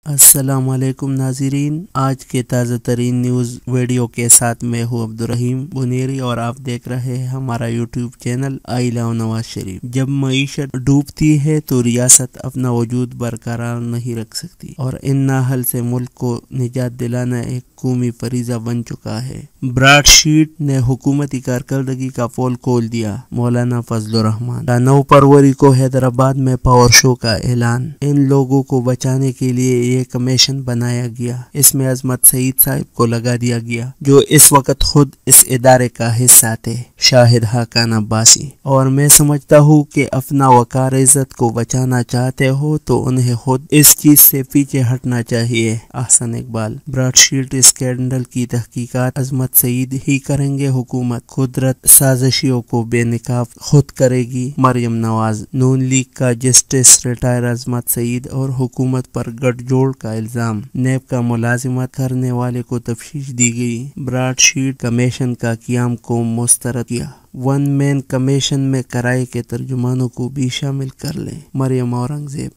السلام علیکم ناظرین، آج کے تازہ ترین نیوز ویڈیو کے ساتھ میں ہوں عبدالرحیم بنیری اور آپ دیکھ رہے ہیں ہمارا یوٹیوب چینل آئی لو نواز شریف۔ جب معیشت ڈوبتی ہے تو ریاست اپنا وجود برقرار نہیں رکھ سکتی اور ان ناحل سے ملک کو نجات دلانا ایک قومی فریضہ بن چکا ہے۔ براڈ شیٹ نے حکومتی کارکردگی کا پول کھول دیا، مولانا فضل الرحمان کا 9 فروری کو حیدرآباد میں پاور شو کا اعلان۔ ان لوگوں کو بچانے کے لیے یہ کمیشن بنایا گیا، اس میں عظمت سعید صاحب کو لگا دیا گیا جو اس وقت خود اس ادارے کا حصہ تھے، شاہد حقان عباسی۔ اور میں سمجھتا ہوں کہ اپنا وقار عزت کو بچانا چاہتے ہو تو انہیں خود اس چیز سے پیچھے ہٹنا چاہیے۔ Ahsan Iqbal. Broad sheet scandal کی تحقیقات عظمت سعید ہی کریں گے، حکومت قدرت سازشیوں کو بے نقاب خود کرے گی، مریم نواز۔ نون لیگ کا جسٹس ریٹائر عظمت سعید اور حکومت پر گٹھ جوڑ کا الزام، نیب کا ملازمت کرنے والے کو تفتیش دی گئی۔ براڈ شیٹ کمیشن کا قیام کو مسترد کیا، 1 مین کمیشن میں کرائے کے ترجمانوں کو بھی شامل کر لیں، مریم اورنگزیب۔